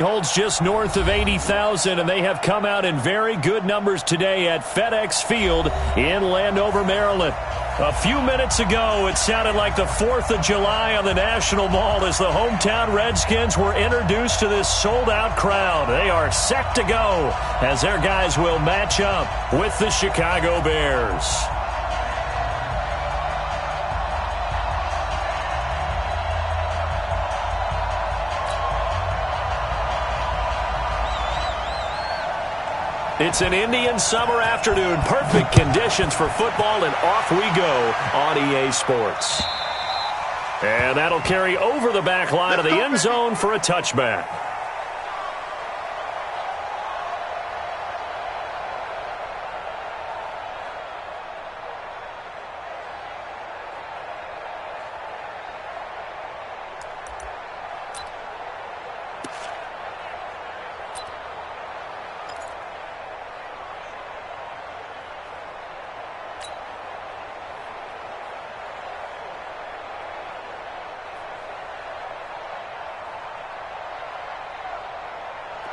Holds just north of 80,000, and they have come out in very good numbers today at FedEx Field in Landover, Maryland. A few minutes ago, it sounded like the 4th of July on the National Mall as the hometown Redskins were introduced to this sold-out crowd. They are set to go as their guys will match up with the Chicago Bears. It's an Indian summer afternoon. Perfect conditions for football, and off we go on EA Sports. And that'll carry over the back line of the end zone for a touchback.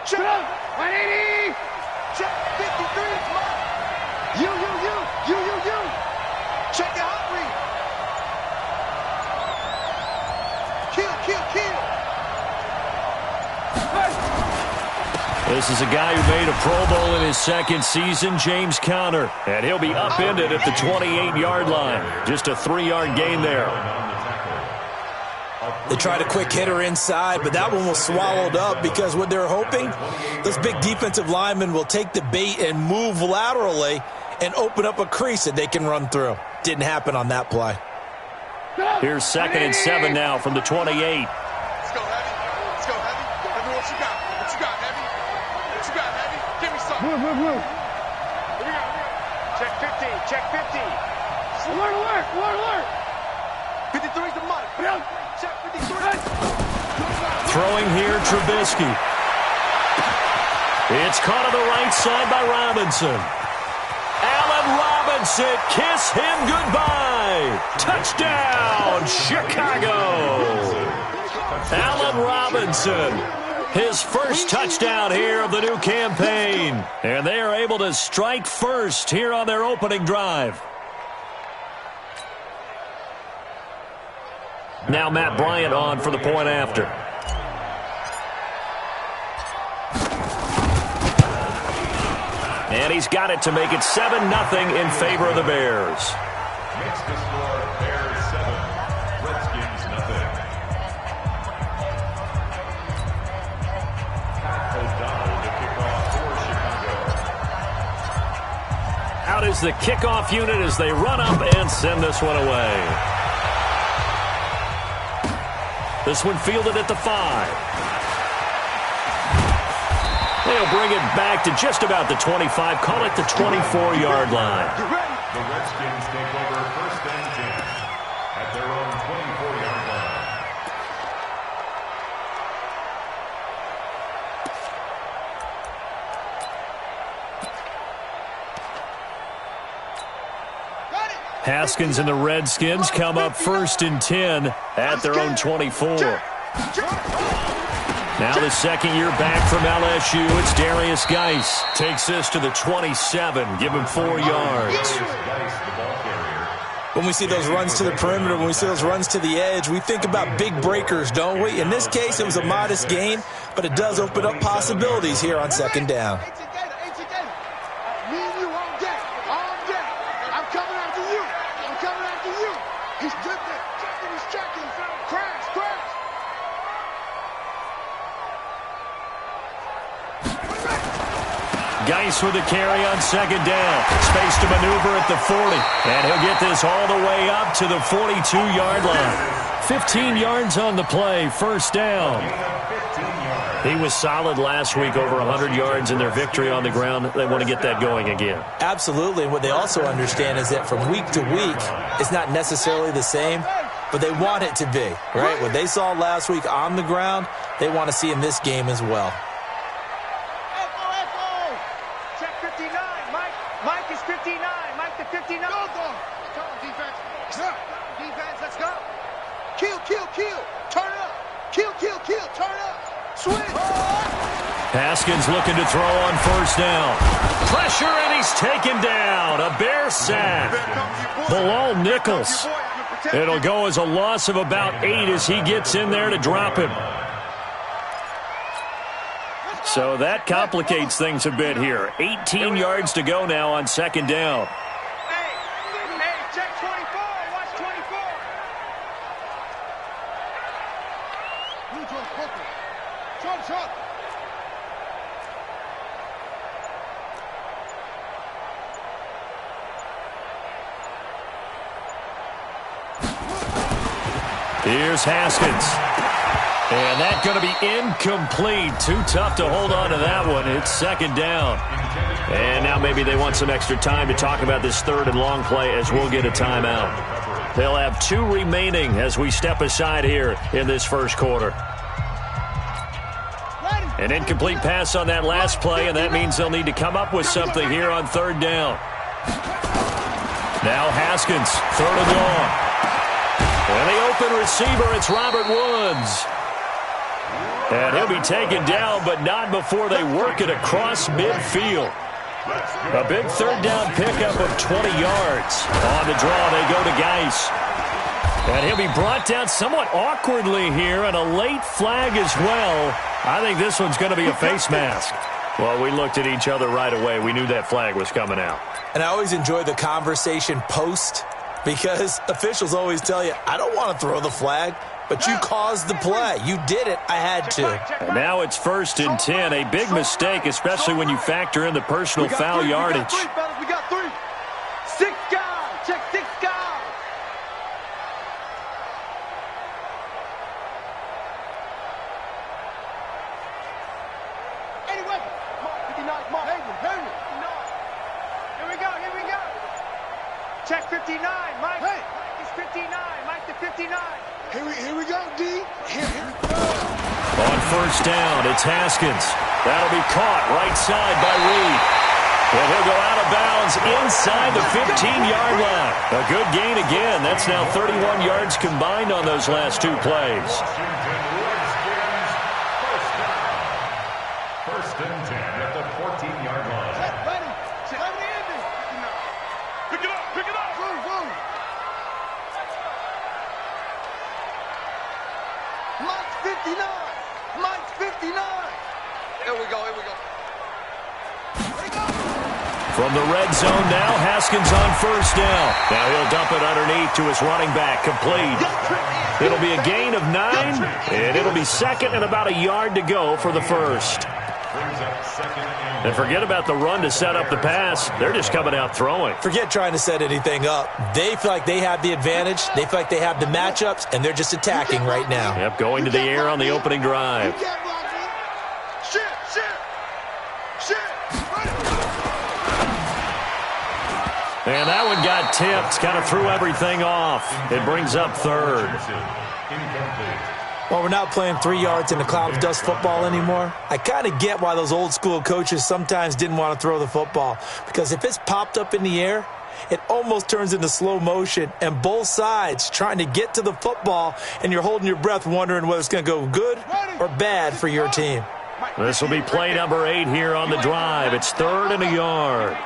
Check 180. Check 53. You. Check the hot read. Kill. This is a guy who made a Pro Bowl in his second season, James Conner. And he'll be upended at the 28-yard line. Just a 3-yard gain there. They tried a quick hitter inside, but that one was swallowed up because what they're hoping, those big defensive linemen will take the bait and move laterally and open up a crease that they can run through. Didn't happen on that play. Here's 2nd and 7 now from the 28. Let's go, Heavy. Heavy, what you got? Heavy? What you got, Heavy? Give me something. Move. Here we go. Check 50. Alert. 53's the money. Check 53. Throwing here, Trubisky. It's caught on the right side by Robinson. Allen Robinson, kiss him goodbye. Touchdown, Chicago. Allen Robinson, his first touchdown here of the new campaign. And they are able to strike first here on their opening drive. Now Matt Bryant on for the point after. And he's got it to make it 7-0 in favor of the Bears. Makes the score Bears 7, Redskins 0. Pat O'Donnell to kick off for Chicago. Out is the kickoff unit as they run up and send this one away. This one fielded at the 5. They'll bring it back to just about the 25. Call it the 24-yard line. The Redskins take over 1st and 10 at their own 24-yard line. Haskins and the Redskins come up 1st and 10 at their own 24. Now the second year back from LSU, it's Darius Geis. Takes this to the 27, give him 4 yards. When we see those runs to the perimeter, when we see those runs to the edge, we think about big breakers, don't we? In this case, it was a modest gain, but it does open up possibilities here on 2nd down. He's dipping, he's checking, crash. Geis with the carry on 2nd down. Space to maneuver at the 40. And he'll get this all the way up to the 42-yard line. 15 yards on the play, 1st down. He was solid last week, over 100 yards in their victory on the ground. They want to get that going again. Absolutely. And what they also understand is that from week to week, it's not necessarily the same, but they want it to be, right? What they saw last week on the ground, they want to see in this game as well. Check 59. Mike is 59. Mike to 59. Go. Defense. Defense, let's go. Kill. Turn up. Kill. Turn up. Haskins looking to throw on first down. Pressure, and he's taken down. A Bear sack. Bilal Nichols. It'll go as a loss of about 8 as he gets in there to drop him. So that complicates things a bit here. 18 yards to go now on second down. Hey, check 24. Watch 24. Shot. Here's Haskins. And that's going to be incomplete. Too tough to hold on to that one. It's second down. And now maybe they want some extra time to talk about this third and long play as we'll get a timeout. They'll have 2 remaining as we step aside here in this first quarter. An incomplete pass on that last play, and that means they'll need to come up with something here on third down. Now Haskins, third and long. And the open receiver, it's Robert Woods. And he'll be taken down, but not before they work it across midfield. A big third down pickup of 20 yards. On the draw, they go to Geis. And he'll be brought down somewhat awkwardly here, and a late flag as well. I think this one's going to be a face mask. Well, we looked at each other right away. We knew that flag was coming out. And I always enjoy the conversation post, because officials always tell you, I don't want to throw the flag, but you caused the play. You did it. I had to. And now it's 1st and 10. A big mistake, especially when you factor in the personal foul yardage. We got 3. 6 guys. Check 6 guys. Anyway, Mark 59. Mark. Hayden. Here we go. Check 59. Mike. Hey. Mike is 59. Mike to 59. Here we go, D. Here we go. On first down, it's Haskins. That'll be caught right side by Reed. And he'll go out of bounds inside the 15-yard line. A good gain again. That's now 31 yards combined on those last 2 plays. First and 10 at the 14-yard line. Pick it up. Mike's 59. Here we go. From the red zone now, Haskins on first down. Now he'll dump it underneath to his running back, complete. It'll be a gain of 9, and it'll be second and about a yard to go for the first. And forget about the run to set up the pass. They're just coming out throwing. Forget trying to set anything up. They feel like they have the advantage. They feel like they have the matchups, and they're just attacking right now. Yep, going to the air on the opening drive. And that one got tipped, kind of threw everything off. It brings up third. Well, we're not playing 3 yards in a cloud of dust football anymore. I kind of get why those old school coaches sometimes didn't want to throw the football. Because if it's popped up in the air, it almost turns into slow motion. And both sides trying to get to the football, and you're holding your breath wondering whether it's going to go good or bad for your team. This will be play number 8 here on the drive. It's 3rd and a yard.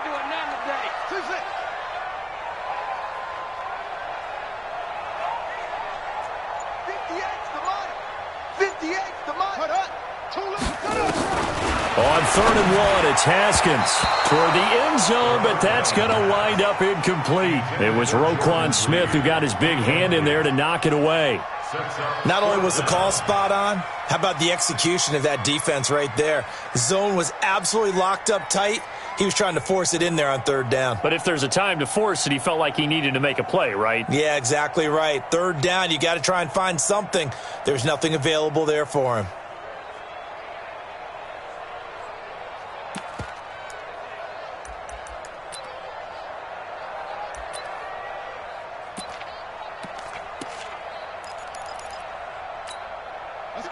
On 3rd and 1, it's Haskins toward the end zone, but that's going to wind up incomplete. It was Roquan Smith who got his big hand in there to knock it away. Not only was the call spot on, how about the execution of that defense right there? The zone was absolutely locked up tight. He was trying to force it in there on 3rd down. But if there's a time to force it, he felt like he needed to make a play, right? Yeah, exactly right. 3rd down, you got to try and find something. There's nothing available there for him.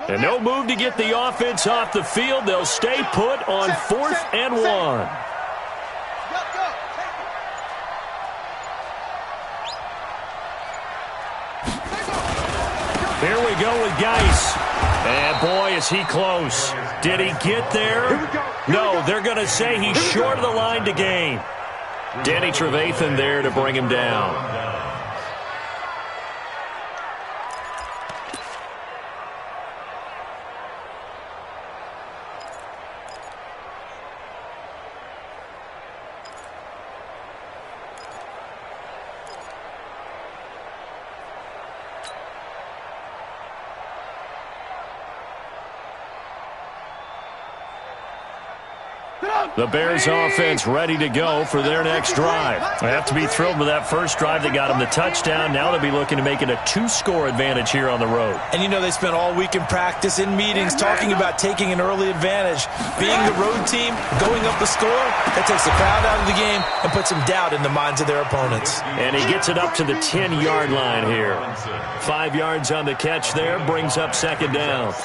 And no move to get the offense off the field. They'll stay put on 4th and 1. Here we go with Geis. And boy, is he close. Did he get there? No, they're going to say he's short of the line to gain. Danny Trevathan there to bring him down. The Bears offense ready to go for their next drive. They have to be thrilled with that first drive that got them the touchdown. Now they'll be looking to make it a 2-score advantage here on the road. And you know they spent all week in practice, in meetings, talking about taking an early advantage. Being the road team, going up a score, that takes the crowd out of the game and puts some doubt in the minds of their opponents. And he gets it up to the 10-yard line here. 5 yards on the catch there, brings up second down.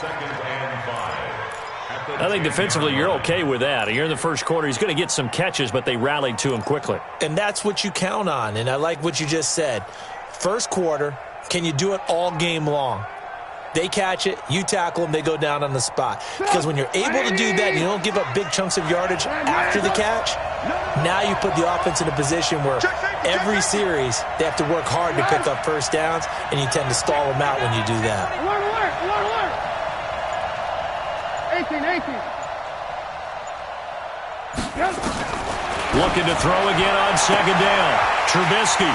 I think defensively you're okay with that. You're in the first quarter. He's going to get some catches, but they rallied to him quickly. And that's what you count on, and I like what you just said. First quarter, can you do it all game long? They catch it, you tackle them, they go down on the spot. Because when you're able to do that, and you don't give up big chunks of yardage after the catch, now you put the offense in a position where every series they have to work hard to pick up first downs, and you tend to stall them out when you do that. 18. Looking to throw again on second down. Trubisky.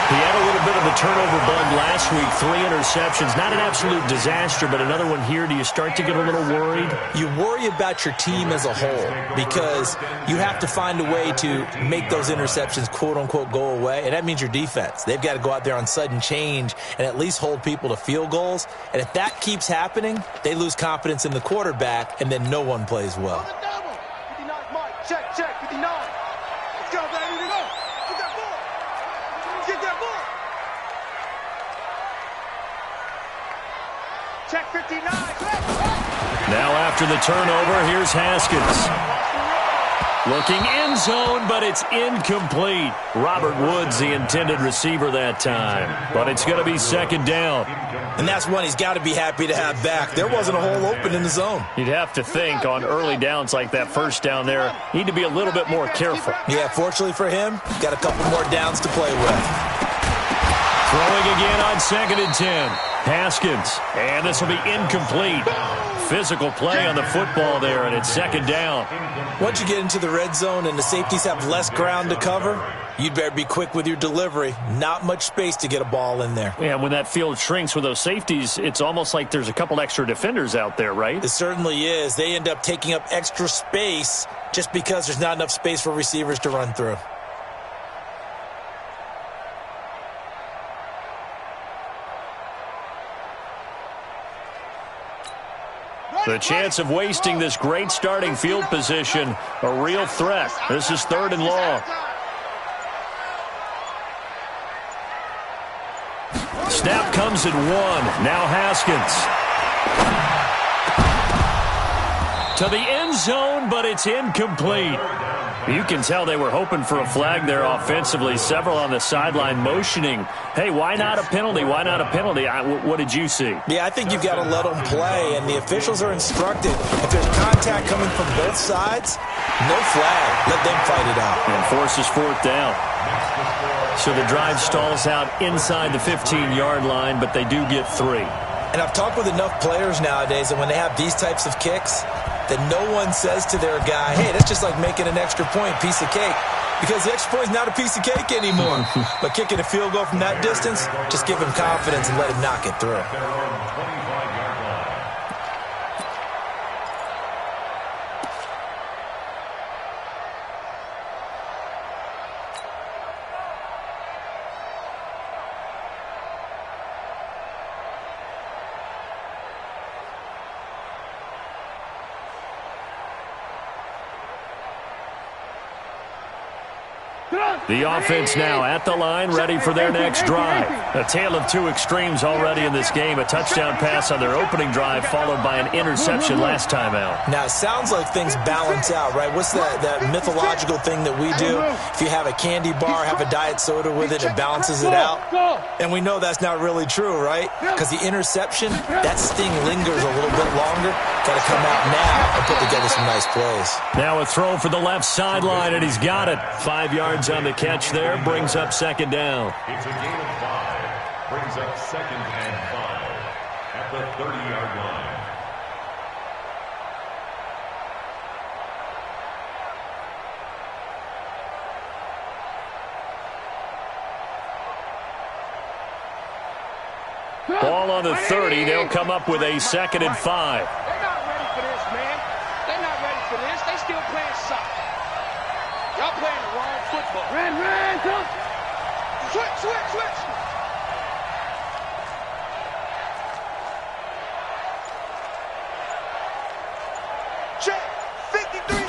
He had a little bit of a turnover bug last week. 3 interceptions. Not an absolute disaster, but another one here. Do you start to get a little worried? You worry about your team as a whole because you have to find a way to make those interceptions, quote-unquote, go away, and that means your defense. They've got to go out there on sudden change and at least hold people to field goals, and if that keeps happening, they lose confidence in the quarterback, and then no one plays well. 59, Mike. Check, 59. Let's go, baby. Go. Get that ball. Get that ball. Check 59. Now after the turnover, here's Haskins. Looking end zone, but it's incomplete. Robert Woods, the intended receiver that time. But it's going to be second down. And that's one he's got to be happy to have back. There wasn't a hole open in the zone. You'd have to think on early downs like that first down there, need to be a little bit more careful. Yeah, fortunately for him, got a couple more downs to play with. Throwing again on 2nd and 10. Haskins, and this will be incomplete. Physical play on the football there, and it's second down. Once you get into the red zone and the safeties have less ground to cover, you'd better be quick with your delivery. Not much space to get a ball in there. Yeah, when that field shrinks with those safeties, it's almost like there's a couple extra defenders out there, right? It certainly is. They end up taking up extra space just because there's not enough space for receivers to run through. The chance of wasting this great starting field position, a real threat. This is 3rd and long. Snap comes at 1. Now Haskins. To the end zone, but it's incomplete. You can tell they were hoping for a flag there offensively. Several on the sideline motioning. Hey, why not a penalty? Why not a penalty? What did you see? Yeah, I think you've got to let them play, and the officials are instructed. If there's contact coming from both sides, no flag. Let them fight it out. And forces 4th down. So the drive stalls out inside the 15-yard line, but they do get 3. And I've talked with enough players nowadays that when they have these types of kicks, that no one says to their guy, hey, that's just like making an extra point, piece of cake. Because the extra point is not a piece of cake anymore. But kicking a field goal from that distance, just give him confidence and let him knock it through. The offense now at the line, ready for their next drive. A tale of two extremes already in this game. A touchdown pass on their opening drive, followed by an interception last time out. Now, it sounds like things balance out, right? What's that mythological thing that we do? If you have a candy bar, have a diet soda with it, it balances it out. And we know that's not really true, right? Because the interception, that sting lingers a little bit longer. Got to come out now and put together some nice plays. Now a throw for the left sideline, and he's got it. 5 yards on the catch there, brings up second down. It's a gain of 5. Brings up 2nd and 5 at the 30-yard line. Ball on the 30. They'll come up with a 2nd and 5. They're not ready for this, man. They're not ready for this. They still playing soccer. Y'all playing the wrong football. Ran, come. Switch. Check 53.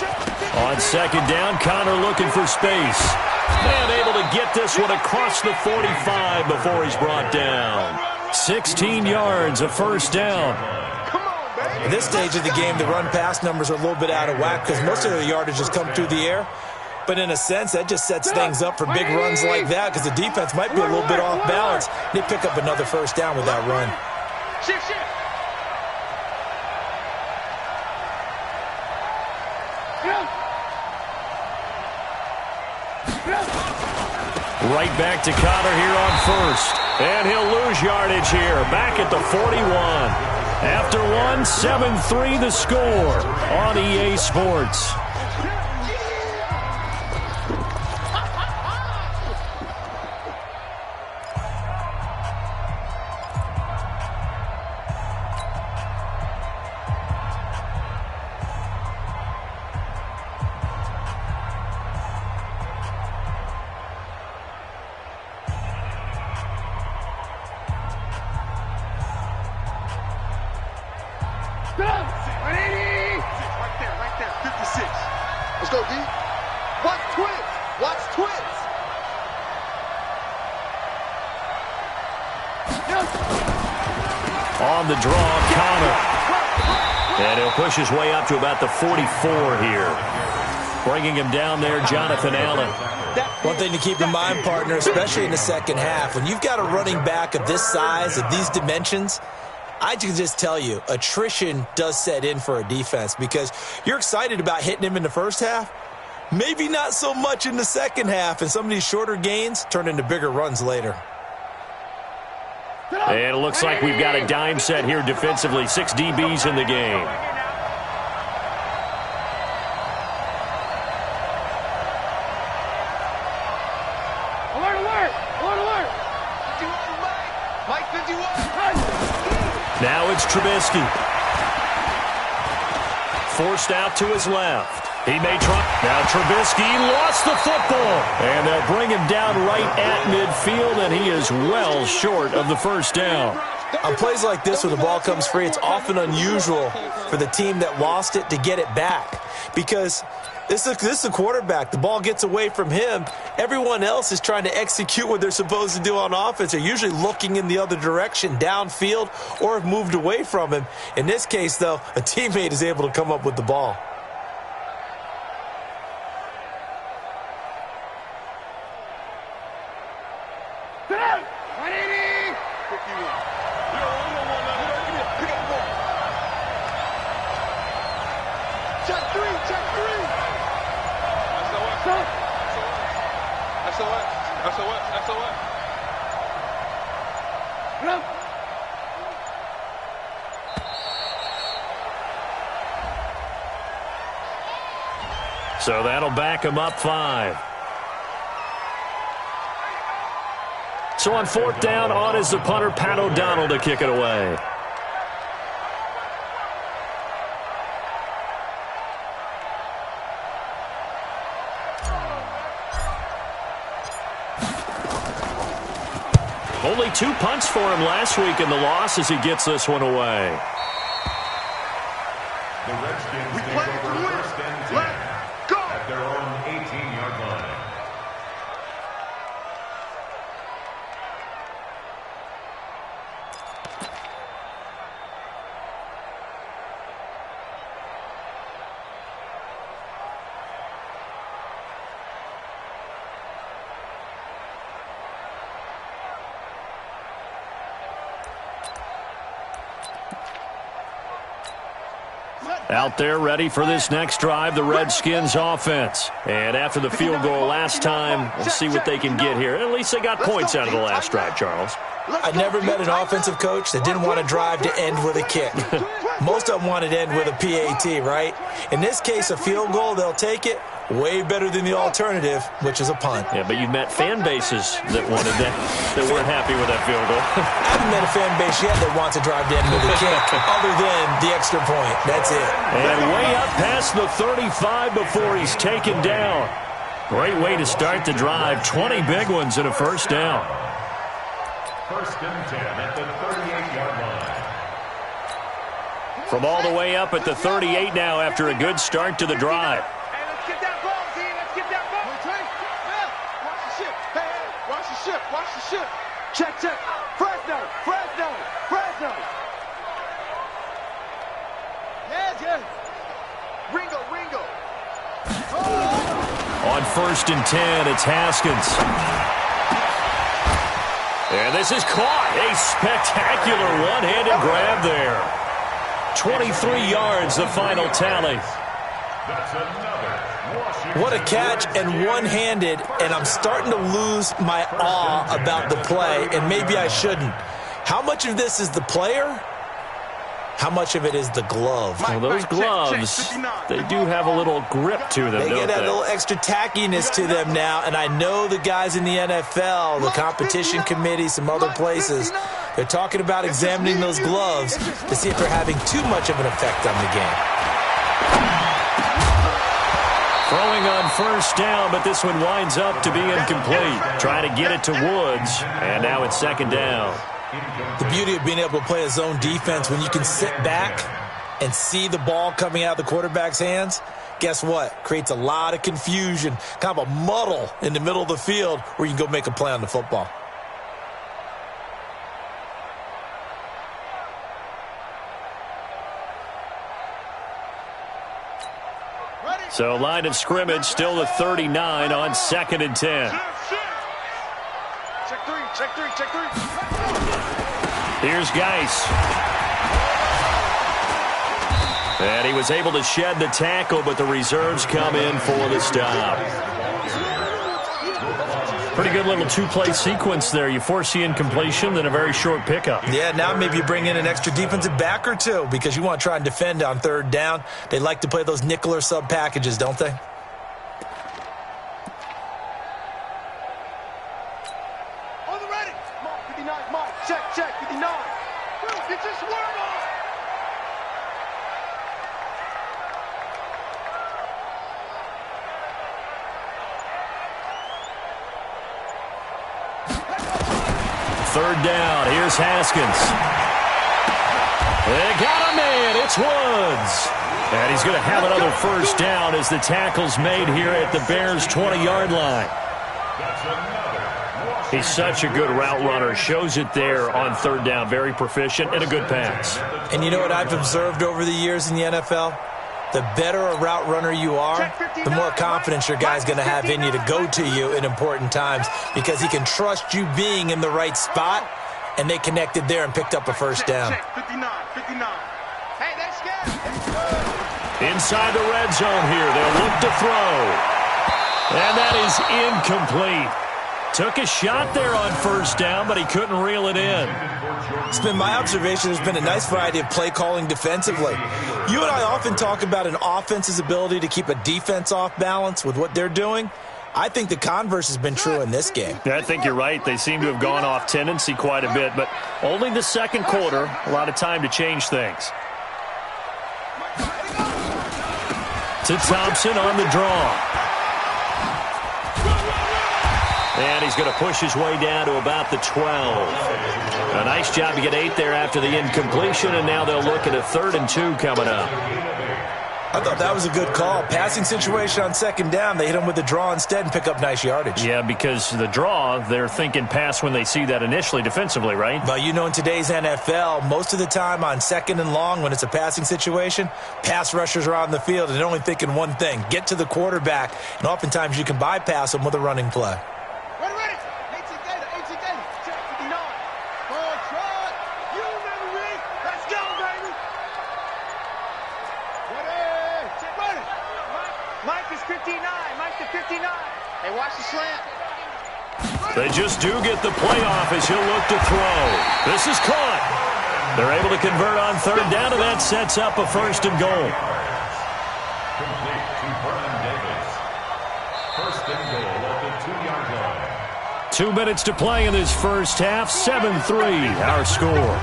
Check 53. On second down, Connor looking for space. And able to get this one across the 45 before he's brought down. 16 yards, a first down. At this stage of the game, the run-pass numbers are a little bit out of whack because most of the yardage has come through the air. But in a sense, that just sets things up for big runs like that because the defense might be a little bit off balance. They pick up another first down with that run. Shift. Right back to Connor here on first. And he'll lose yardage here. Back at the 41. After one, 7-3 the score on EA Sports. Let's go, D. Watch twins. On the draw, Connor. And he'll push his way up to about the 44 here. Bringing him down there, Jonathan Allen. One thing to keep in mind, partner, especially in the second half, when you've got a running back of this size, of these dimensions, I can just tell you, attrition does set in for a defense because you're excited about hitting him in the first half. Maybe not so much in the second half, and some of these shorter gains turn into bigger runs later. And it looks like we've got a dime set here defensively. 6 DBs in the game. Alert. Mike 51. Now it's Trubisky. Forced out to his left. He may try. Now Trubisky lost the football. And they'll bring him down right at midfield, and he is well short of the first down. On plays like this where the ball comes free, it's often unusual for the team that lost it to get it back. Because this is a quarterback. The ball gets away from him. Everyone else is trying to execute what they're supposed to do on offense. They're usually looking in the other direction, downfield, or have moved away from him. In this case, though, a teammate is able to come up with the ball. So that'll back him up 5. So on fourth down, on is the punter, Pat O'Donnell, to kick it away. Only 2 punts for him last week in the loss as he gets this one away. The Redskins take over first and 10 at their own 18-yard line. Out there ready for this next drive, the Redskins offense. And after the field goal last time, we'll see what they can get here. At least they got points out of the last drive, Charles. I never met an offensive coach that didn't want to drive to end with a kick. Most of them wanted to end with a PAT, right? In this case, a field goal, they'll take it. Way better than the alternative, which is a punt. Yeah, but you've met fan bases that wanted that weren't happy with that field goal. I haven't met a fan base yet that wants to drive to end with a kick, other than the extra point. That's it. And way up past the 35 before he's taken down. Great way to start the drive. 20 big ones and a first down. First and 10 at the 38-yard line. From all the way up at the 38 now after a good start to the drive. Watch the ship. Check. Fresno. Yeah. Ringo. On first and 10, it's Haskins. And this is caught. A spectacular one-handed grab there. 23 yards, the final tally. That's another Washington. What a catch, and one-handed, and I'm starting to lose my awe about the play, and maybe I shouldn't. How much of this is the player? How much of it is the glove? Well, those gloves, they do have a little grip to them, They don't get that they? little extra tackiness to them now, and I know the guys in the NFL, the competition committee, some other places, they're talking about examining those gloves to see if they're having too much of an effect on the game. Throwing on first down, but this one winds up to be incomplete. Trying to get it to Woods, and now it's second down. The beauty of being able to play a zone defense when you can sit back and see the ball coming out of the quarterback's hands, guess what? Creates a lot of confusion, kind of a muddle in the middle of the field where you can go make a play on the football. So line of scrimmage still the 39 on second and 10. Check three. Here's Geis. And he was able to shed the tackle, but the reserves come in for the stop. Pretty good little two-play sequence there. You force the incompletion, then a very short pickup. Yeah, now maybe you bring in an extra defensive back or two because you want to try and defend on third down. They like to play those nickel or sub packages, don't they? On the ready. Mark 59. Mark. Check 59. Get your swerve on. Third down. Here's Haskins. They got him in. It's Woods. And he's going to have another first down as the tackle's made here at the Bears' 20-yard line. He's such a good route runner. Shows it there on third down. Very proficient and a good pass. And you know what I've observed over the years in the NFL? The better a route runner you are, the more confidence your guy's going to have in you to go to you in important times because he can trust you being in the right spot, and they connected there and picked up a first down. 59. Hey, that's good. Inside the red zone here. They'll look to throw. And that is incomplete. Took a shot there on first down, but he couldn't reel it in. It's been my observation there's been a nice variety of play calling defensively. You and I often talk about an offense's ability to keep a defense off balance with what they're doing. I think the converse has been true in this game. I think you're right. They seem to have gone off tendency quite a bit, but only the second quarter, a lot of time to change things. To Thompson on the draw. And he's going to push his way down to about the 12. A nice job to get 8 there after the incompletion, and now they'll look at a 3rd and 2 coming up. I thought that was a good call. Passing situation on second down. They hit him with the draw instead and pick up nice yardage. Yeah, because the draw, they're thinking pass when they see that initially defensively, right? But you know in today's NFL, most of the time on second and long when it's a passing situation, pass rushers are on the field and they're only thinking one thing, get to the quarterback. And oftentimes you can bypass them with a running play. Ready. 18 Gator. Check 59. Ball try. You remember me. Let's go, baby. 59. Mike's the 59. Hey, watch the slant. They just do get the playoff as he'll look to throw. This is caught. They're able to convert on third down, and that sets up a first and goal. Complete to Vernon Davis. First and goal at the 2-yard line. 2 minutes to play in this first half. 7-3 our score.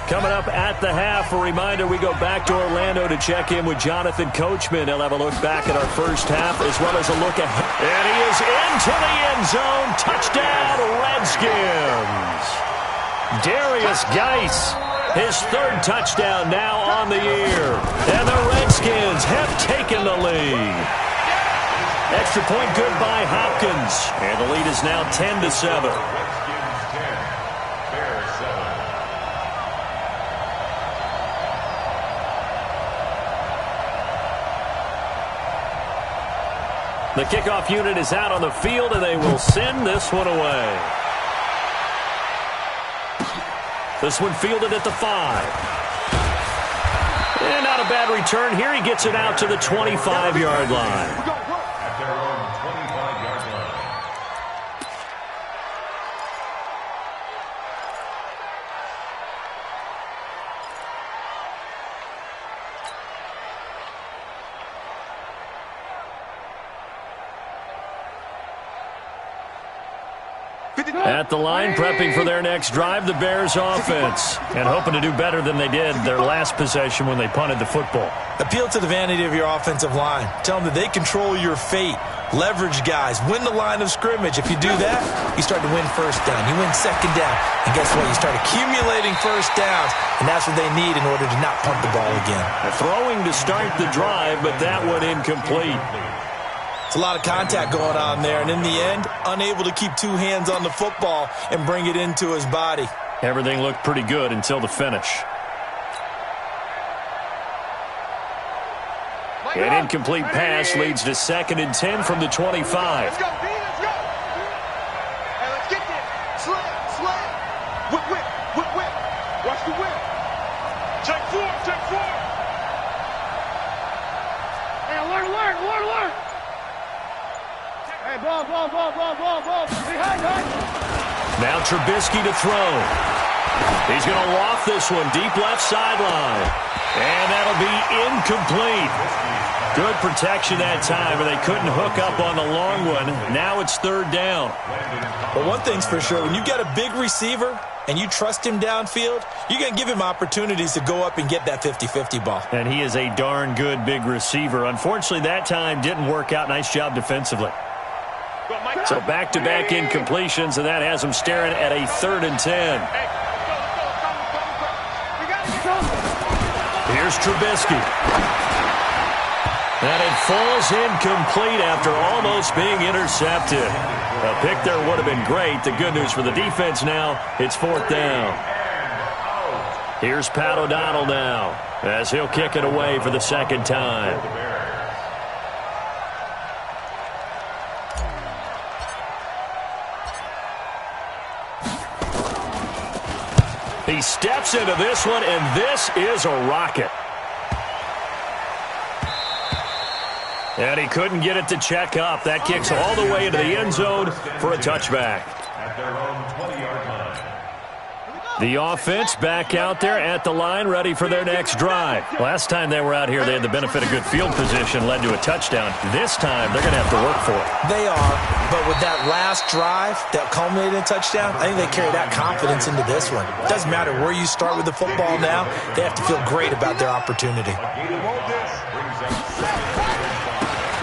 Coming up at the half, a reminder, we go back to Orlando to check in with Jonathan Coachman. He'll have a look back at our first half as well as a look ahead. And he is into the end zone. Touchdown, Redskins. Darius Geis, his third touchdown now on the year. And the Redskins have taken the lead. Extra point good by Hopkins. And the lead is now 10-7. The kickoff unit is out on the field, and they will send this one away. This one fielded at the 5. And not a bad return here. He gets it out to the 25-yard line. At their own 25-yard line. At the line, prepping for their next drive, the Bears offense. And hoping to do better than they did their last possession when they punted the football. Appeal to the vanity of your offensive line. Tell them that they control your fate. Leverage guys. Win the line of scrimmage. If you do that, you start to win first down. You win second down. And guess what? You start accumulating first downs. And that's what they need in order to not punt the ball again. Throwing to start the drive, but that one incomplete. It's a lot of contact going on there, and in the end, unable to keep two hands on the football and bring it into his body. Everything looked pretty good until the finish. An incomplete pass leads to 2nd and 10 from the 25. Let's go, B, let's go. Hey, let's get there. Slam. Whip. Watch the whip. Check 4. Hey, alert. Hey, ball. Behind. Now Trubisky to throw. He's going to loft this one deep left sideline. And that'll be incomplete. Good protection that time, and they couldn't hook up on the long one. Now it's third down. But one thing's for sure, when you've got a big receiver and you trust him downfield, you're going to give him opportunities to go up and get that 50-50 ball. And he is a darn good big receiver. Unfortunately, that time didn't work out. Nice job defensively. So back-to-back incompletions, and that has them staring at a 3rd and 10. Here's Trubisky. And it falls incomplete after almost being intercepted. A pick there would have been great. The good news for the defense now, it's 4th down. Here's Pat O'Donnell now as he'll kick it away for the 2nd time. He steps into this one, and this is a rocket. And he couldn't get it to check up. That kicks all the way into the end zone for a touchback. At their own 20-yard line. The offense back out there at the line, ready for their next drive. Last time they were out here, they had the benefit of good field position, led to a touchdown. This time, they're going to have to work for it. They are, but with that last drive that culminated in a touchdown, I think they carry that confidence into this one. It doesn't matter where you start with the football now, they have to feel great about their opportunity.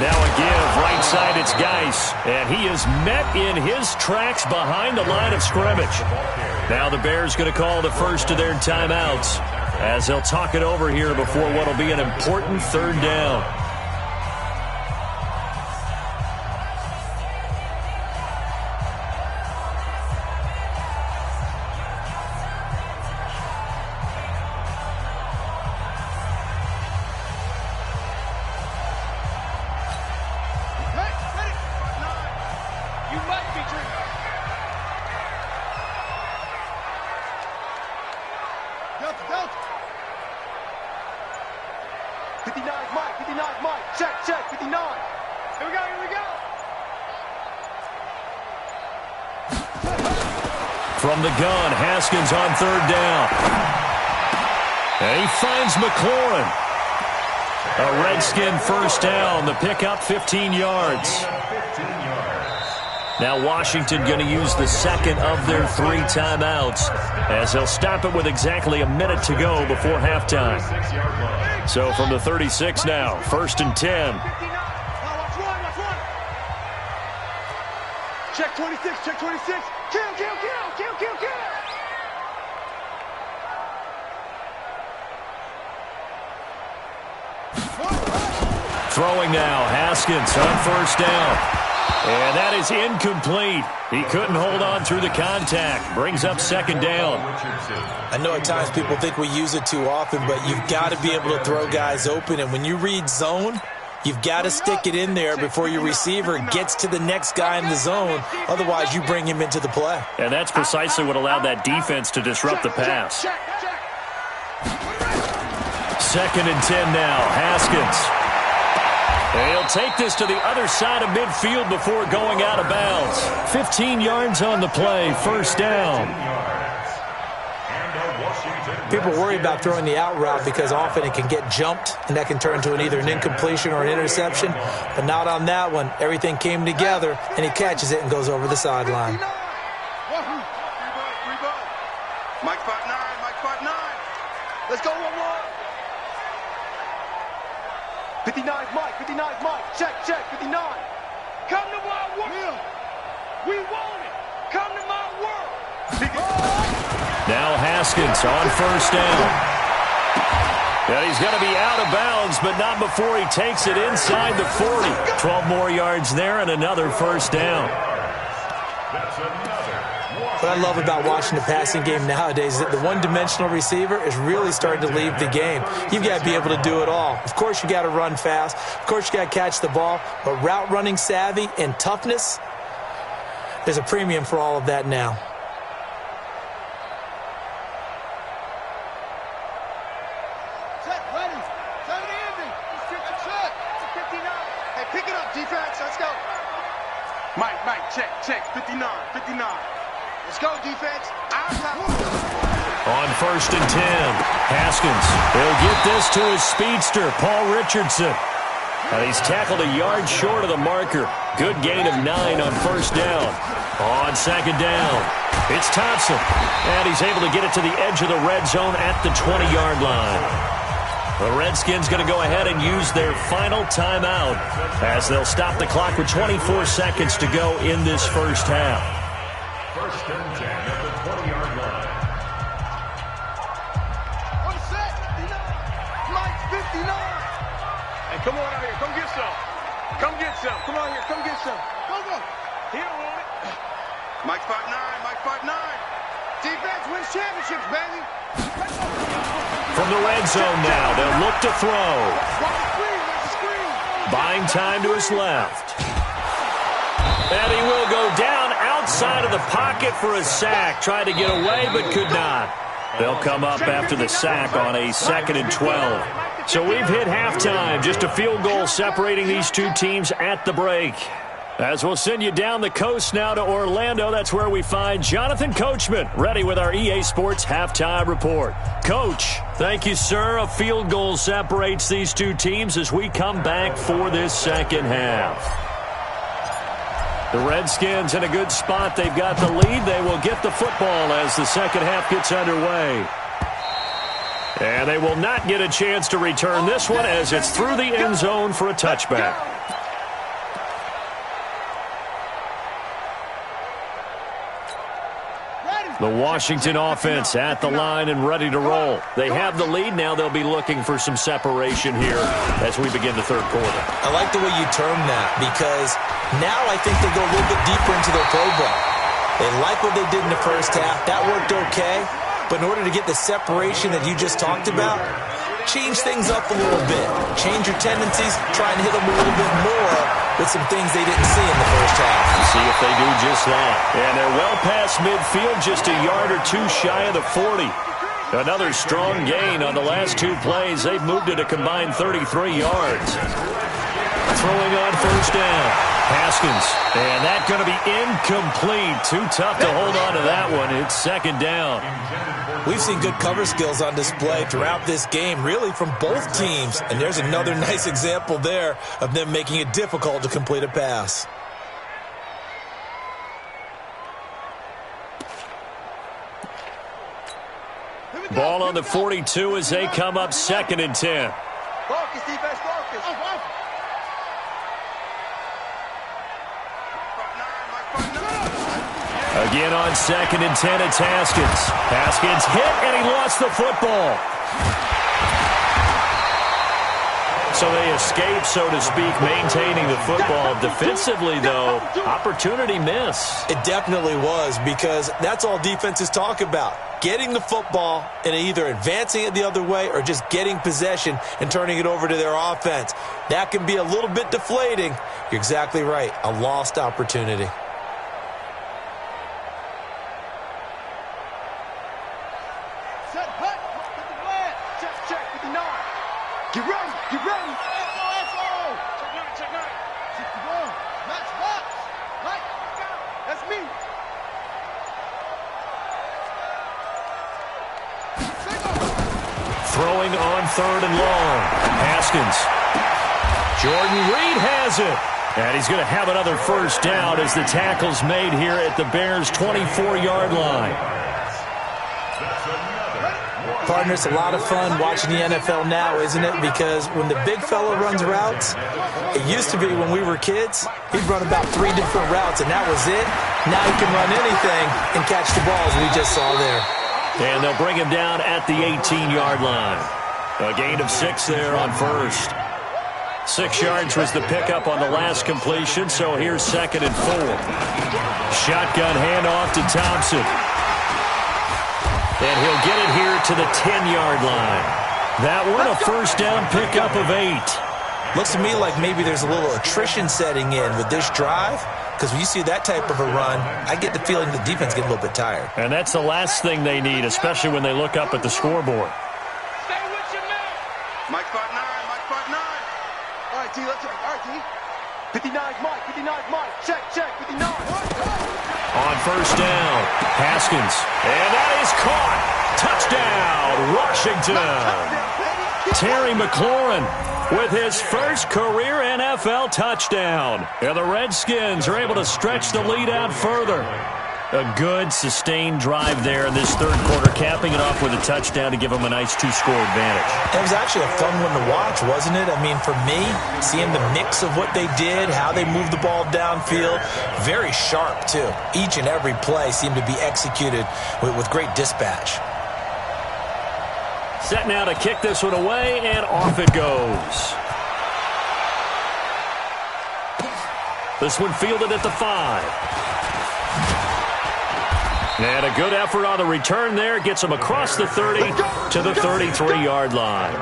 Now a give, right side, it's Geis. And he is met in his tracks behind the line of scrimmage. Now the Bears going to call the first of their timeouts as they'll talk it over here before what will be an important 3rd down. 59 Mike, 59 Mike. Check, 59. Here we go. From the gun, Haskins on third down. And he finds McLaurin. A Redskin first down. The pickup 15 yards. Now Washington going to use the second of their 3 timeouts as they'll stop it with exactly a minute to go before halftime. So from the 36 now, 1st and 10. Check 26, check 26. Kill. Throwing now, Haskins on first down. And that is incomplete. He couldn't hold on through the contact. Brings up second down. I know at times people think we use it too often, but you've got to be able to throw guys open. And when you read zone, you've got to stick it in there before your receiver gets to the next guy in the zone. Otherwise, you bring him into the play. And that's precisely what allowed that defense to disrupt the pass. 2nd and 10 now, Haskins. He'll take this to the other side of midfield before going out of bounds. 15 yards on the play, first down. People worry about throwing the out route because often it can get jumped, and that can turn into either an incompletion or an interception. But not on that one. Everything came together, and he catches it and goes over the sideline. Mike 5'9". Let's go one more. 59 Mike. Check, 59. Come to my world. We want it. Come to my world. Now Haskins on first down. And he's going to be out of bounds, but not before he takes it inside the 40. 12 more yards there and another first down. What I love about watching the passing game nowadays is that the one-dimensional receiver is really starting to leave the game. You've got to be able to do it all. Of course, you got to run fast. Of course, you got to catch the ball. But route running savvy and toughness, there's a premium for all of that now. Check, ready. 70 ending. Check. 59. Hey, pick it up, defense. Let's go. Mike, check. 59. Let's go, defense. On 1st and 10, Haskins. He'll get this to his speedster, Paul Richardson. And he's tackled a yard short of the marker. Good gain of 9 on first down. On second down, it's Thompson. And he's able to get it to the edge of the red zone at the 20-yard line. The Redskins going to go ahead and use their final timeout as they'll stop the clock with 24 seconds to go in this first half. 1st and 10 at the 20-yard line. On set. 59. Mike 59. Hey, come on out here. Come get some. Come on here. Come get some. Go. He don't want it. Mike 5'9". Defense wins championships, baby. From the red zone now, they'll look to throw. Buying time to his left. And he will go down outside of the pocket for a sack. Tried to get away, but could not. They'll come up after the sack on a 2nd and 12. So we've hit halftime. Just a field goal separating these two teams at the break. As we'll send you down the coast now to Orlando, that's where we find Jonathan Coachman, ready with our EA Sports Halftime Report. Coach, thank you, sir. A field goal separates these two teams as we come back for this second half. The Redskins in a good spot. They've got the lead. They will get the football as the second half gets underway. And they will not get a chance to return this one as it's through the end zone for a touchback. The Washington offense at the line and ready to roll. They have the lead. Now they'll be looking for some separation here as we begin the third quarter. I like the way you term that because now I think they go a little bit deeper into their playbook. They like what they did in the first half. That worked okay. But in order to get the separation that you just talked about, change things up a little bit. Change your tendencies. Try and hit them a little bit more with some things they didn't see in the first half. See if they do just that. And they're well past midfield, just a yard or two shy of the 40. Another strong gain on the last 2 plays. They've moved it a combined 33 yards. Throwing on first down. Haskins. And that's going to be incomplete. Too tough to hold on to that one. It's second down. We've seen good cover skills on display throughout this game, really from both teams. And there's another nice example there of them making it difficult to complete a pass. Ball on the 42 as they come up second and 10. Focus, defense, focus. Again on second and 10, it's Haskins. Haskins hit, and he lost the football. So they escape, so to speak, maintaining the football. Defensively, though, opportunity miss. It definitely was, because that's all defenses talk about. Getting the football and either advancing it the other way or just getting possession and turning it over to their offense. That can be a little bit deflating. You're exactly right. A lost opportunity. Get ready, get ready. Check 9. Match box. Right, that's me. Throwing on third and long. Haskins. Jordan Reed has it. And he's going to have another first down as the tackle's made here at the Bears' 24-yard line. Partner, it's a lot of fun watching the NFL now, isn't it? Because when the big fella runs routes, it used to be when we were kids, he'd run about 3 different routes, and that was it. Now he can run anything and catch the balls we just saw there. And they'll bring him down at the 18-yard line. A gain of 6 there on first. 6 yards was the pickup on the last completion, so here's second and 4. Shotgun handoff to Thompson. And he'll get it here to the 10-yard line. That one a first down pickup of 8. Looks to me like maybe there's a little attrition setting in with this drive, because when you see that type of a run, I get the feeling the defense gets a little bit tired. And that's the last thing they need, especially when they look up at the scoreboard. Stay with your man. Mike 5'9", Mike 5'9". All right, T, let's go. All right, T. 59's Mike, 59's Mike. Check, 59. On first down, Haskins. And that is caught. Touchdown, Washington. Terry McLaurin with his first career NFL touchdown. And the Redskins are able to stretch the lead out further. A good, sustained drive there in this third quarter, capping it off with a touchdown to give them a nice 2-score advantage. It was actually a fun one to watch, wasn't it? I mean, for me, seeing the mix of what they did, how they moved the ball downfield, very sharp, too. Each and every play seemed to be executed with great dispatch. Set now to kick this one away, and off it goes. This one fielded at the 5. And a good effort on the return there. Gets him across the 30 to the 33-yard line.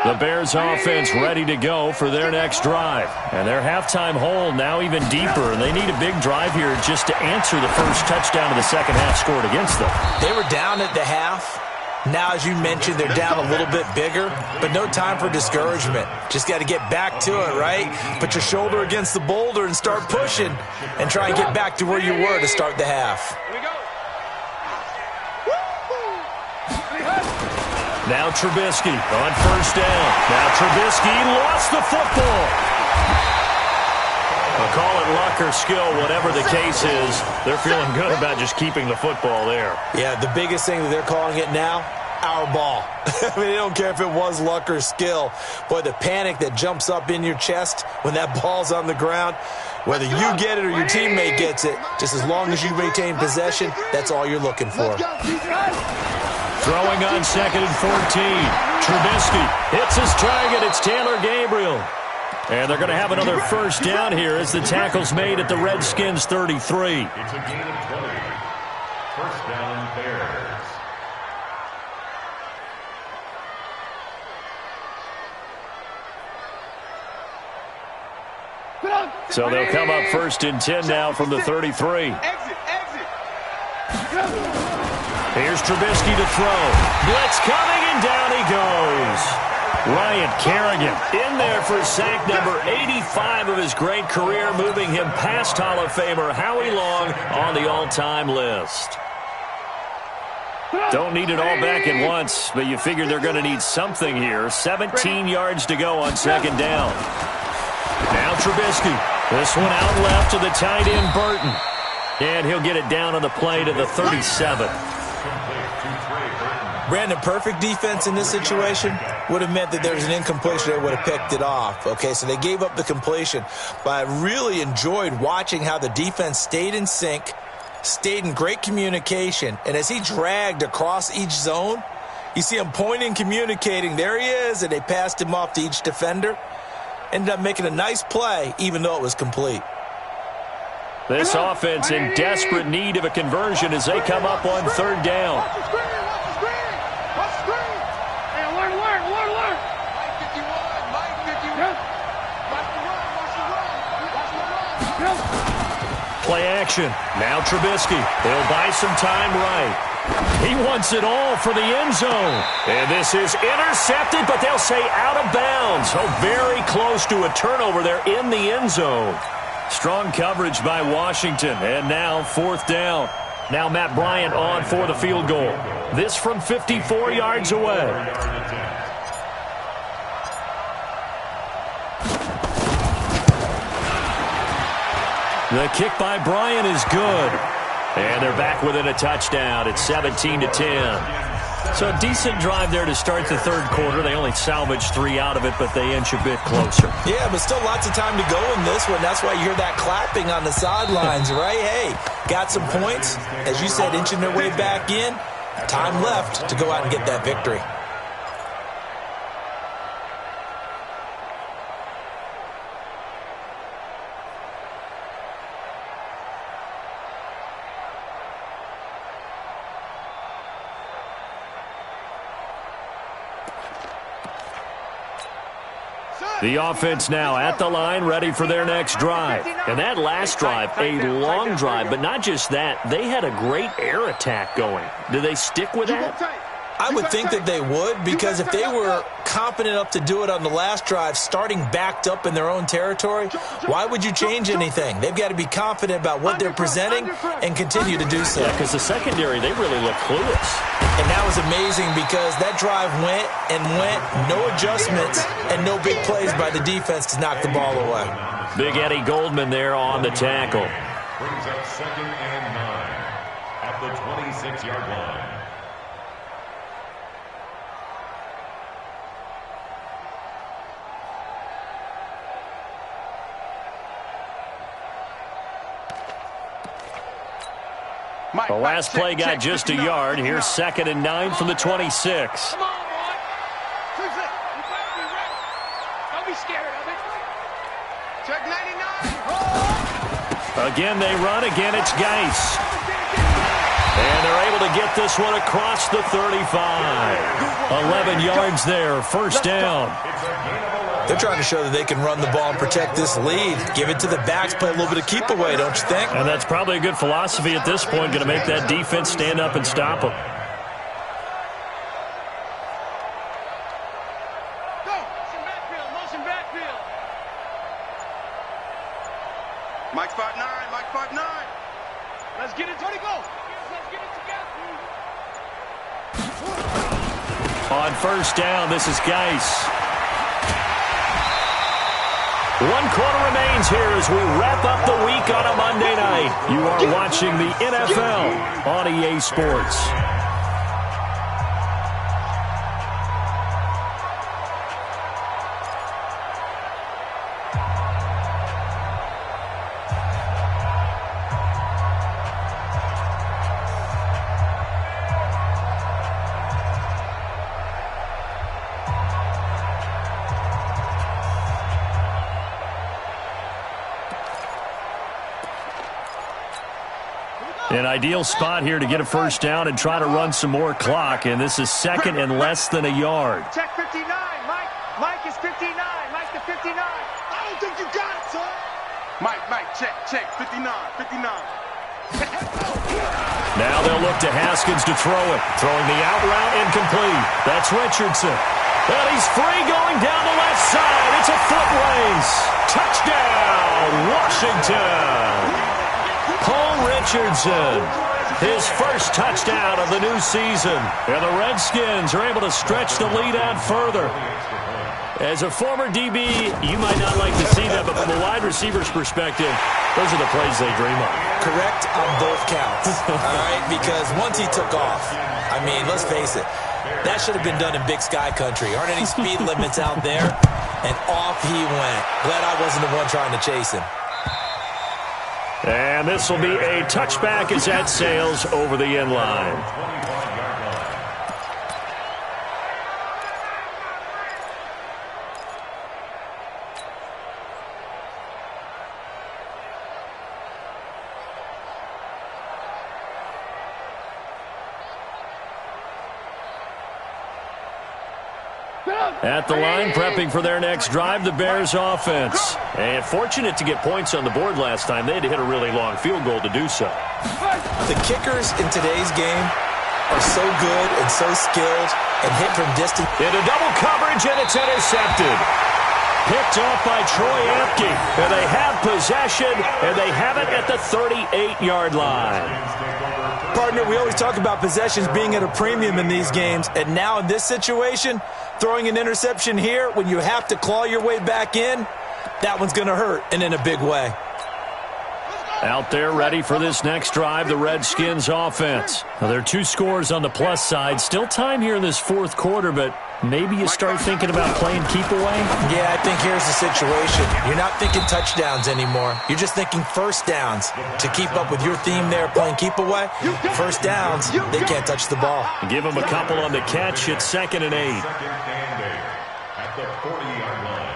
The Bears offense ready to go for their next drive. And their halftime hole now even deeper. And they need a big drive here just to answer the first touchdown of the second half scored against them. They were down at the half. Now, as you mentioned, they're down a little bit bigger, but no time for discouragement. Just got to get back to it, right? Put your shoulder against the boulder and start pushing and try and get back to where you were to start the half. Now Trubisky on first down. Now Trubisky lost the football. I'll call it luck or skill, whatever the case is. They're feeling good about just keeping the football there. Yeah, the biggest thing that they're calling it now, our ball. I mean, they don't care if it was luck or skill. Boy, the panic that jumps up in your chest when that ball's on the ground, whether you get it or your teammate gets it, just as long as you retain possession, that's all you're looking for. Throwing on second and 14. Trubisky hits his target. It's Taylor Gabriel. And they're going to have another first down here as the tackle's made at the Redskins 33. First down, Bears. So they'll come up first and 10 now from the 33. Exit. Here's Trubisky to throw. Blitz coming, and down he goes. Ryan Kerrigan in there for sack number 85 of his great career, moving him past Hall of Famer Howie Long on the all-time list. Don't need it all back at once, but you figure they're going to need something here. 17 yards to go on second down. Now Trubisky. This one out left to the tight end, Burton. And he'll get it down on the play to the 37. Brandon, perfect defense in this situation would have meant that there was an incompletion. They would have picked it off. Okay, so they gave up the completion. But I really enjoyed watching how the defense stayed in sync, stayed in great communication. And as he dragged across each zone, you see him pointing, communicating. There he is, and they passed him off to each defender. Ended up making a nice play, even though it was complete. This offense in desperate need of a conversion as they come up on third down. Watch the screen. Hey, alert. Mike 51. Watch the run. Play action. Now Trubisky. He'll buy some time right. He wants it all for the end zone. And this is intercepted, but they'll say out of bounds. Oh, very close to a turnover there in the end zone. Strong coverage by Washington. And now fourth down. Now Matt Bryant on for the field goal. This from 54 yards away. The kick by Bryant is good. And they're back within a touchdown. It's 17-10. So a decent drive there to start the third quarter. They only salvaged 3 out of it, but they inch a bit closer. Yeah, but still lots of time to go in this one. That's why you hear that clapping on the sidelines, right? Hey, got some points. As you said, inching their way back in. Time left to go out and get that victory. The offense now at the line, ready for their next drive. And that last drive, a long drive, but not just that. They had a great air attack going. Do they stick with that? I would think that they would, because if they were confident enough to do it on the last drive, starting backed up in their own territory, why would you change anything? They've got to be confident about what they're presenting and continue to do so. Yeah, because the secondary, they really look clueless. And that was amazing because that drive went, no adjustments, and no big plays by the defense to knock the ball away. Big Eddie Goldman there on the tackle. Brings up 2nd and 9 at the 26-yard line. The last play got just a yard. Here's 2nd and 9 from the 26. Come on, boy. You better be ready. Don't be scared of it. Check 99. Again, they run. Again, it's Geis. And they're able to get this one across the 35. 11 yards there. First down. They're trying to show that they can run the ball and protect this lead. Give it to the backs, play a little bit of keep away, don't you think? And that's probably a good philosophy at this point, going to make that defense stand up and stop them. Go. Motion backfield. Mike spot 9. Let's get it. Tony, go. Let's get it together. On first down, this is Geis. 1 quarter remains here as we wrap up the week on a Monday night. You are watching the NFL on EA Sports. An ideal spot here to get a first down and try to run some more clock, and this is second and less than a yard. Check 59, Mike. Mike is 59. Mike to 59. I don't think you got it, son. Mike, check, 59. Now they'll look to Haskins to throw it. Throwing the out route incomplete. That's Richardson. And he's free going down the left side. It's a foot race. Touchdown, Washington. Paul Richardson, his first touchdown of the new season. And the Redskins are able to stretch the lead out further. As a former DB, you might not like to see that, but from a wide receiver's perspective, those are the plays they dream of. Correct on both counts, all right? Because once he took off, I mean, let's face it, that should have been done in Big Sky country. Aren't any speed limits out there? And off he went. Glad I wasn't the one trying to chase him. And this will be a touchback as that sails over the end line. At the line, prepping for their next drive, the Bears offense. And fortunate to get points on the board last time. They had to hit a really long field goal to do so. The kickers in today's game are so good and so skilled and hit from distance. Into double coverage, and it's intercepted. Picked off by Troy Apke. And they have possession, and they have it at the 38-yard line. Partner, we always talk about possessions being at a premium in these games, and now in this situation, throwing an interception here when you have to claw your way back in, that one's going to hurt, and in a big way. Out there ready for this next drive, the Redskins offense. Now, there are two scores on the plus side. Still time here in this fourth quarter, but maybe you start thinking about playing keep away? Yeah, I think here's the situation. You're not thinking touchdowns anymore. You're just thinking first downs. To keep up with your theme there, playing keep away, first downs, they can't touch the ball. Give them a couple on the catch. It's 2nd and 8. At the 40-yard line.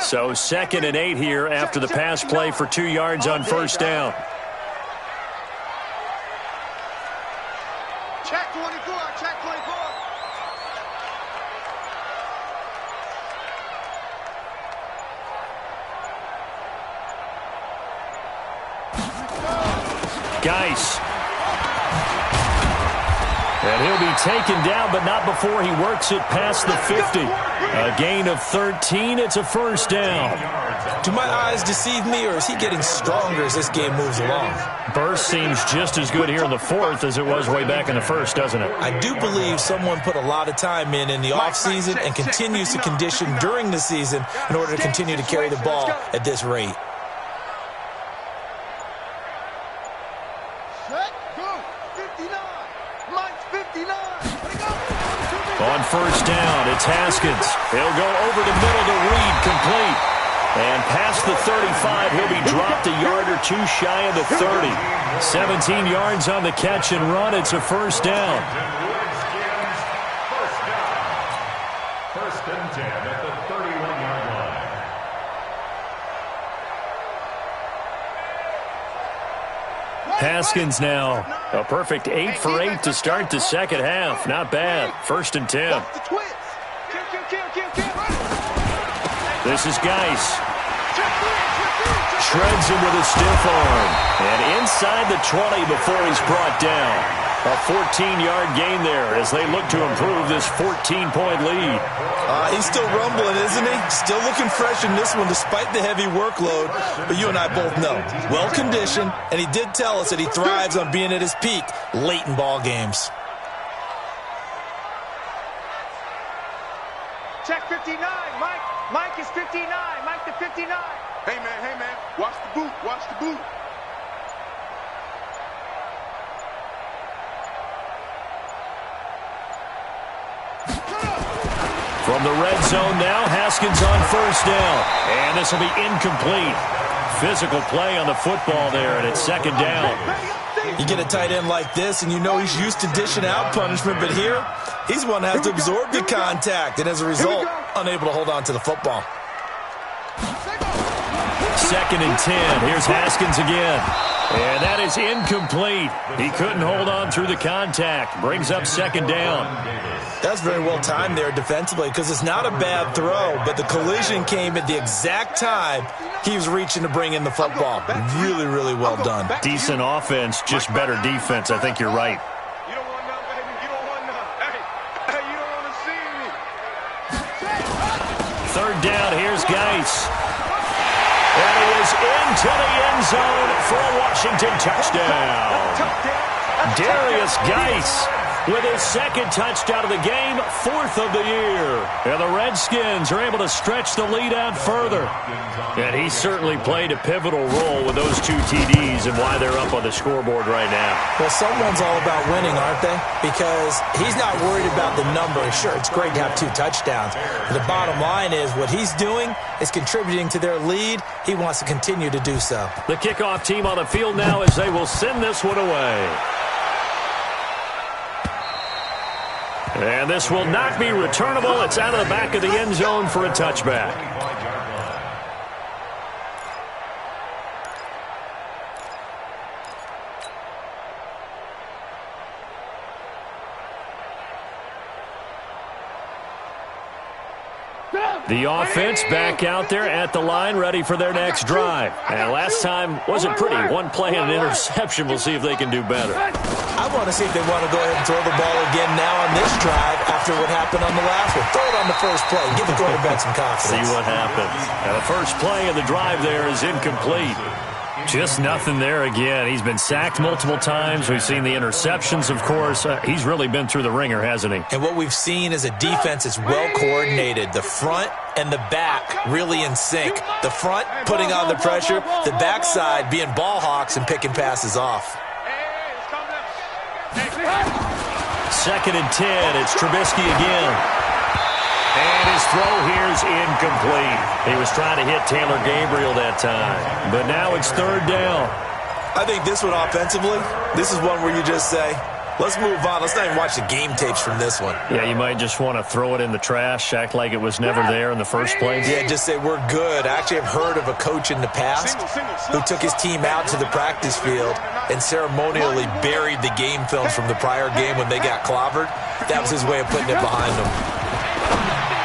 So 2nd and 8 here after the pass play for 2 yards on first down. Check 24, check 24. Geis. And he'll be taken down, but not before he works it past the 50. A gain of 13. It's a first down. Do my eyes deceive me, or is he getting stronger as this game moves along? Burst seems just as good here in the fourth as it was way back in the first, doesn't it? I do believe someone put a lot of time in the offseason and continues to condition during the season in order to continue to carry the ball at this rate. On first down, it's Haskins. He'll go over the middle to Reed, complete. And past the 35, he'll be dropped a yard or two shy of the 30. 17 yards on the catch and run. It's a first down. First and 10 at the 31-yard line. Haskins now. A perfect 8 for 8 to start the second half. Not bad. First and 10. This is Geis. Shreds him with a stiff arm. And inside the 20 before he's brought down. A 14-yard gain there as they look to improve this 14-point lead. He's still rumbling, isn't he? Still looking fresh in this one despite the heavy workload. But you and I both know, well-conditioned, and he did tell us that he thrives on being at his peak late in ball games. Check 59, Mike. Mike is 59. Mike to 59. Hey, man. Watch the boot. Watch the boot. From the red zone now, Haskins on first down. And this will be incomplete. Physical play on the football there, and it's second down. You get a tight end like this, and you know he's used to dishing out punishment, but here, He's one that has to absorb the contact, and as a result, unable to hold on to the football. 2nd and 10. Here's Haskins again. And that is incomplete. He couldn't hold on through the contact. Brings up 2nd down. That's very well timed there defensively because it's not a bad throw, but the collision came at the exact time he was reaching to bring in the football. Really, really well done. Decent offense, just better defense. I think you're right. You don't want none, baby. You don't want none. Hey, you don't want to see me. 3rd down, here's Geis. And he is into the end zone for a Washington touchdown. Darius Geis with his 2nd touchdown of the game, 4th of the year. And the Redskins are able to stretch the lead out further. And he certainly played a pivotal role with those 2 TDs and why they're up on the scoreboard right now. Well, someone's all about winning, aren't they? Because he's not worried about the number. Sure, it's great to have 2 touchdowns. But the bottom line is what he's doing is contributing to their lead. He wants to continue to do so. The kickoff team on the field now as they will send this one away. And this will not be returnable. It's out of the back of the end zone for a touchback. The offense back out there at the line, ready for their next drive. And last time wasn't pretty. 1 play and an interception. We'll see if they can do better. I want to see if they want to go ahead and throw the ball again now on this drive after what happened on the last one. Throw it on the first play. Give the quarterback some confidence. See what happens. Now the first play of the drive there is incomplete. Just nothing there again. He's been sacked multiple times. We've seen the interceptions, of course. He's really been through the ringer, hasn't he? And what we've seen is a defense that's well coordinated. The front and the back really in sync. The front putting on the pressure, the backside being ball hawks and picking passes off. 2nd and 10. It's Trubisky again. And his throw here is incomplete. He was trying to hit Taylor Gabriel that time. But now it's 3rd down. I think this one offensively, this is one where you just say, let's move on. Let's not even watch the game tapes from this one. Yeah, you might just want to throw it in the trash, act like it was never there in the first place. Yeah, just say we're good. I actually have heard of a coach in the past who took his team out to the practice field and ceremonially buried the game films from the prior game when they got clobbered. That was his way of putting it behind them.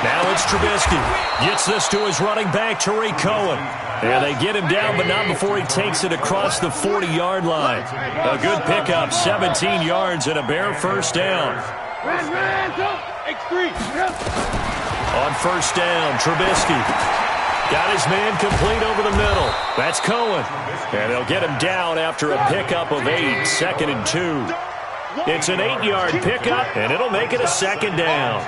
Now it's Trubisky. Gets this to his running back, Tariq Cohen. And they get him down, but not before he takes it across the 40-yard line. A good pickup, 17 yards and a bare first down. On first down, Trubisky got his man complete over the middle. That's Cohen. And they'll get him down after a pickup of 8, 2nd and 2. It's an 8-yard pickup, and it'll make it a 2nd down.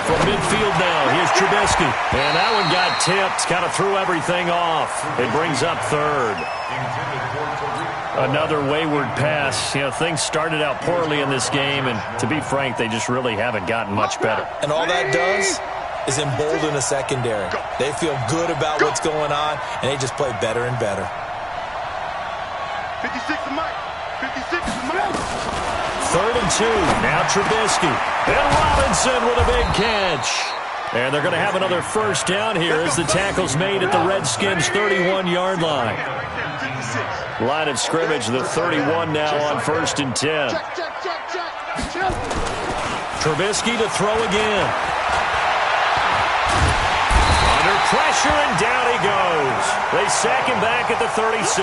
From midfield now, here's Trubisky. And that one got tipped, kind of threw everything off. It brings up 3rd. Another wayward pass. You know, things started out poorly in this game, and to be frank, they just really haven't gotten much better. And all that does is embolden a secondary. They feel good about what's going on, and they just play better and better. 56 to Mike. 56 to Mike. 3rd and 2. Now Trubisky. And Robinson with a big catch. And they're going to have another first down here as the tackle's made at the Redskins' 31-yard line. Line of scrimmage, the 31 now on 1st and 10. Trubisky to throw again. Under pressure, and down he goes. They sack him back at the 36.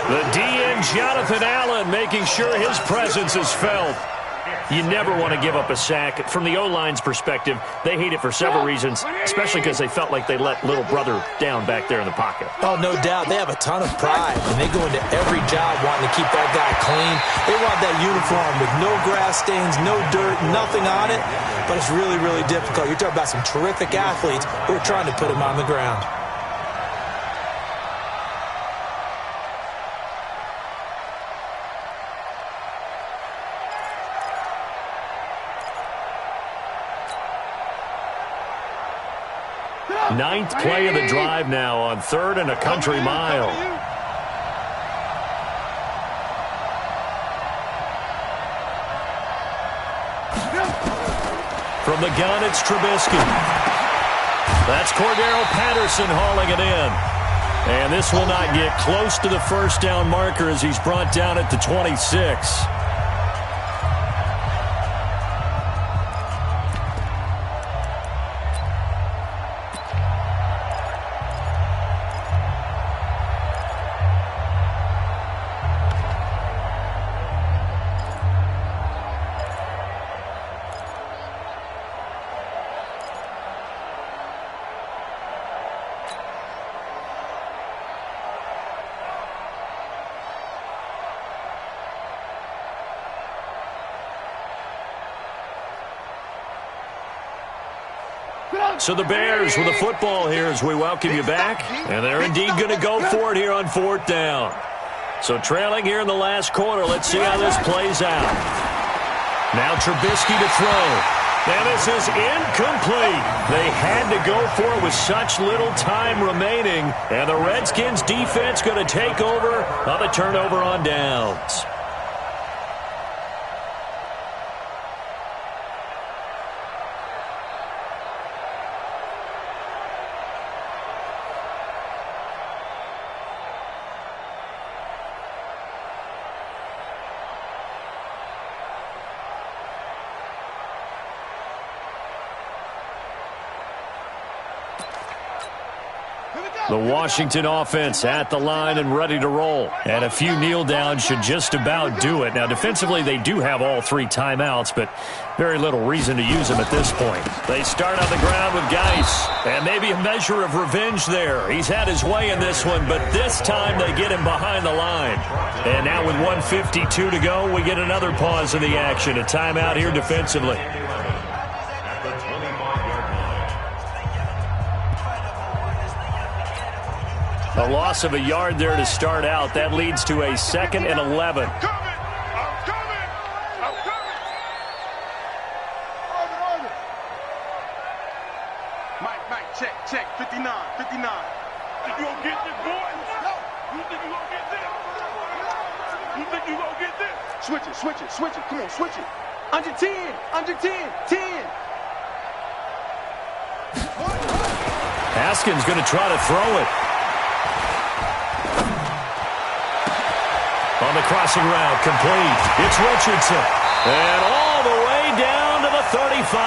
The DN, Jonathan Allen, making sure his presence is felt. You never want to give up a sack. From the O-line's perspective, they hate it for several reasons, especially because they felt like they let little brother down back there in the pocket. Oh, no doubt. They have a ton of pride, and they go into every job wanting to keep that guy clean. They want that uniform with no grass stains, no dirt, nothing on it, but it's really, really difficult. You're talking about some terrific athletes who are trying to put him on the ground. Ninth play of the drive now on 3rd and a country mile. From the gun, it's Trubisky. That's Cordero Patterson hauling it in. And this will not get close to the first down marker as he's brought down at the 26. So the Bears with the football here as we welcome you back. And they're indeed going to go for it here on 4th down. So trailing here in the last quarter. Let's see how this plays out. Now Trubisky to throw. And this is incomplete. They had to go for it with such little time remaining. And the Redskins defense going to take over on the turnover on downs. The Washington offense at the line and ready to roll. And a few kneel downs should just about do it. Now, defensively, they do have all 3 timeouts, but very little reason to use them at this point. They start on the ground with Geis. And maybe a measure of revenge there. He's had his way in this one, but this time they get him behind the line. And now with 1:52 to go, we get another pause in the action. A timeout here defensively. A loss of a yard there to start out. That leads to a 2nd and 11. I'm coming! Mike, check. 59. Think you gonna get this, boy? No. You think you gonna get this? You think you gonna get this? Switch it. Come on, switch it. Under 10. 10. Haskins going to try to throw it. On the crossing route, complete. It's Richardson. And all the way down to the 35.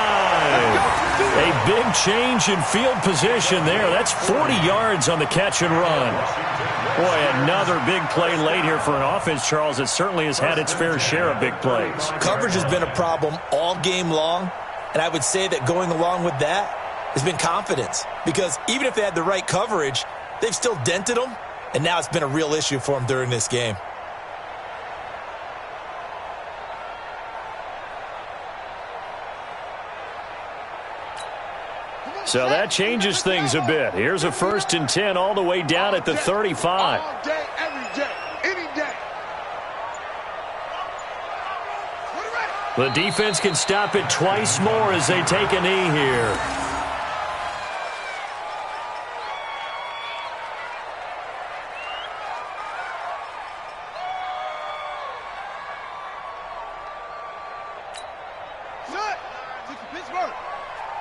A big change in field position there. That's 40 yards on the catch and run. Boy, another big play late here for an offense, Charles, that certainly has had its fair share of big plays. Coverage has been a problem all game long, and I would say that going along with that has been confidence. Because even if they had the right coverage, they've still dented them, and now it's been a real issue for them during this game. So that changes things a bit. Here's a 1st and 10 all the way down at the 35. All day, every day, any day. The defense can stop it twice more as they take a knee here.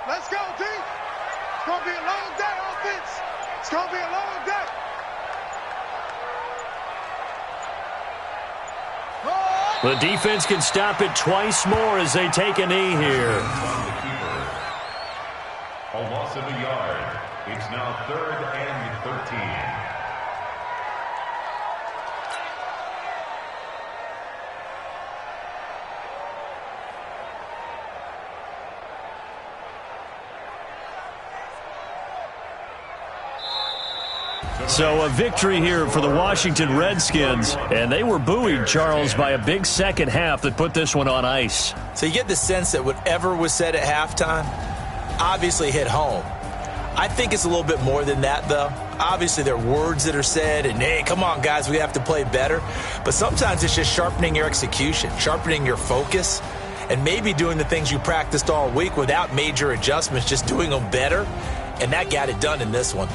Let's go, D. It's going to be a long day, offense. It's going to be a long day. The defense can stop it twice more as they take a knee here. A loss of a yard. It's now 3rd and 13. So a victory here for the Washington Redskins, and they were buoyed, Charles, by a big second half that put this one on ice. So you get the sense that whatever was said at halftime obviously hit home. I think it's a little bit more than that, though. Obviously, there are words that are said, and, hey, come on, guys, we have to play better. But sometimes it's just sharpening your execution, sharpening your focus, and maybe doing the things you practiced all week without major adjustments, just doing them better, and that got it done in this one.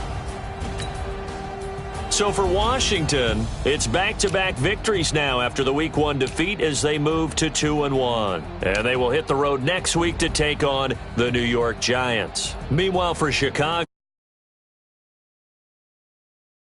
So for Washington, it's back-to-back victories now after the Week 1 defeat as they move to 2-1. And they will hit the road next week to take on the New York Giants. Meanwhile, for Chicago,